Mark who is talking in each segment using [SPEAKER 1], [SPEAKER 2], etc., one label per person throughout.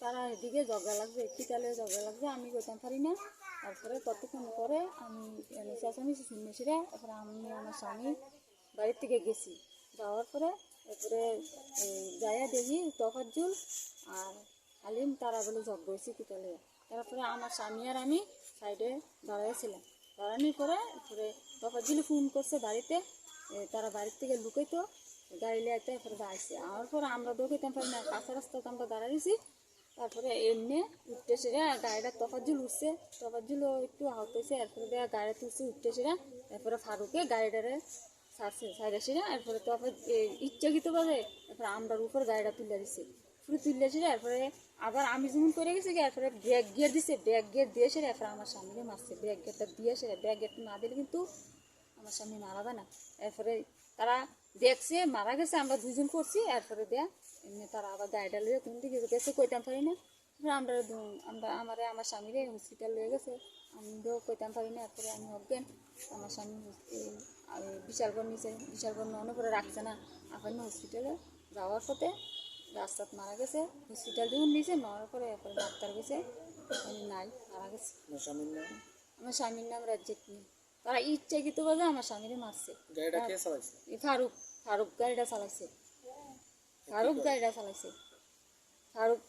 [SPEAKER 1] তারা এদিকে ঝগড়া লাগবে, কিতালে ঝগড়া লাগবে, আমি করতাম পারি না। তারপরে কতক্ষণ পরে আমি চেঁচামেচি শুনেছিরা, তারপরে আমি আমার স্বামী বাড়ির থেকে গেছি। যাওয়ার পরে এরপরে যাইয়া দেখি তফাজ্জুল আর হালিম তারা বলে ঝগড়া হয়েছি কিতালে। তারপরে আমার স্বামী আর আমি সাইডে দাঁড়াইছিলাম। দাঁড়ানোর পরে এরপরে তফাজ্জুল ফোন করছে বাড়িতে, তারা বাড়ির থেকে লুকাইতো গাড়ি লিয়াতে। এরপরে আসছে আমার পরে আমরা ঢুকাইতাম পারি না, কাঁচা রাস্তাতে আমরা দাঁড়াইছি। তারপরে এমনি উঠতেছিরা গাড়িটা তফাজ্জুল উঠছে, তফাজ্জুলও একটু আহত হয়েছে। এরপরে দেওয়া গাড়ি তুলছে উঠতেছিরা, এরপরে ফারুকে গাড়িটারে ছাড়ছে ছাড়াছিরা। এরপরে তফাজ ইচ্ছাকৃত বাজে এরপরে আমরার উপর গাড়িটা তুলে দিচ্ছে, পুরো তুললেছিরা। এরপরে আবার আমি যেমন করে গেছি, এরপরে ব্রেক গিয়ার দিছে, ব্রেক গিয়ার দিয়েছে। এরপরে আমার সামনে মারছে, ব্রেক গিয়ারটা দিয়েছে। ব্রেক গিয়ারটা না দিলে কিন্তু আমার সামনে মারা যায় না। এরপরে তারা দেখছে মারা গেছে, আমরা দুজন করছি। এরপরে দেয়া এমনি তারা আবার গাড়িটা লিয়ে কোন দিকে গেছে কইতাম পারি না। আমরা আমার স্বামীরে হসপিটাল লিয়ে গেছে, আমিও কইতাম পারি না। এরপরে আমি অজ্ঞান, আমার স্বামী বিশালগড় নিচে, বিশালগড় নেওয়ানোর পরে রাখছে না, এখন হসপিটালে যাওয়ার পথে রাস্তাত মারা গেছে। হসপিটাল যখন নিয়েছে নেওয়ার পরে এরপরে ডাক্তার গেছে নাই, মারা গেছে। আমার স্বামীর নাম রাজ্জাক মিয়া। তারা ইচ্ছাকৃত ভাবে আমার স্বামীরে মারছে। ফারুক ফারুক গাড়িটা চালাইছে, ফারুক গাড়িটা চালাইছে। ফারুক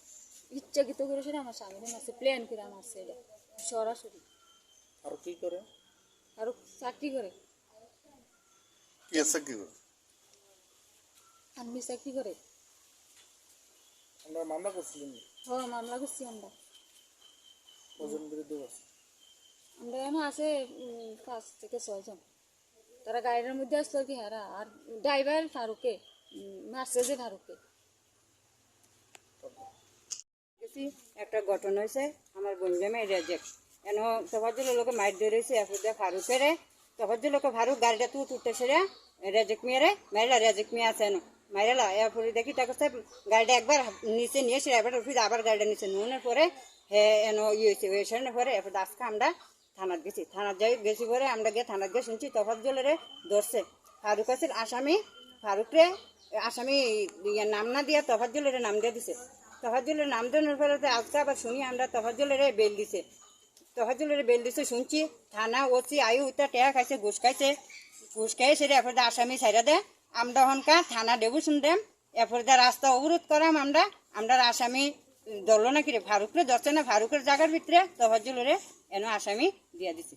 [SPEAKER 1] ইচ্ছাকৃত করেছিল আমার স্বামীরে মারছে, প্ল্যান করে মারছে। এটা সরাসরি।
[SPEAKER 2] ফারুক কি করে?
[SPEAKER 1] ফারুক চাকরি করে, আর্মি চাকরি করে।
[SPEAKER 2] আমরা মামলা করছিলাম।
[SPEAKER 1] হ্যাঁ মামলা করছি আমরা।
[SPEAKER 2] কজন বিরুদ্ধে করছি?
[SPEAKER 1] আমরা এমন আছে 5 থেকে 6 জন। তারা গাড়ির মধ্যে আসলো কি হারা, আর ড্রাইভার ফারুকে মারছে যে ফারুকে।
[SPEAKER 3] একটা ঘটনা হয়েছে আমার বঞ্জামে রেজেক এন তফাজ্জুলের লোকে মাইর ধরেছে। এরপর ফারুকের তফাজ্জুল লোকে ফারুক গাড়িটা তুলতেছে রে রেজেক মিয়ারে মাইলা, রেজেক মিয়া আছে এনো মাইরালা। এরপরে দেখি তাকে গাড়িটা একবার নিচে নিয়েছে, এবার উঠে আবার গাড়িটা নিচে নোনের পরে এন হয়েছে ওয়েশনের পরে। এরপর আজকে আমরা থানাত গেছি, থানাত যাই গেছি পরে আমরা গিয়ে থানাত গিয়ে শুনছি তফাজ্জুলের ধরছে। ফারুক আছে আসামি, ফারুকরে আসামি নাম না দিয়ে তফাজ্জুলের নাম দিয়ে দিছে। তফাজ্জুলের নাম দেওয়ার পরে আজকে আবার শুনি আমরা তফাজ্জুলের বেল দিছে, তফাজ্জুলের বেল দিছে শুনছি। থানা ওসি আয়ু উত্তর টেয়া খাইছে, ঘুষ খাইছে, ঘুষ খাই সেরে এরপরে আসামি ছাইরা দেয়। আমরা হনকা থানা ডেবুশন দেম, এরপরে রাস্তা অবরোধ করাম। আমরা আসামি ধরলো না কিরে, ফারুকরে ধরছে না, ফারুকের জায়গার ভিতরে তফাজ্জুলের এনে আসামি দিয়ে দিছে।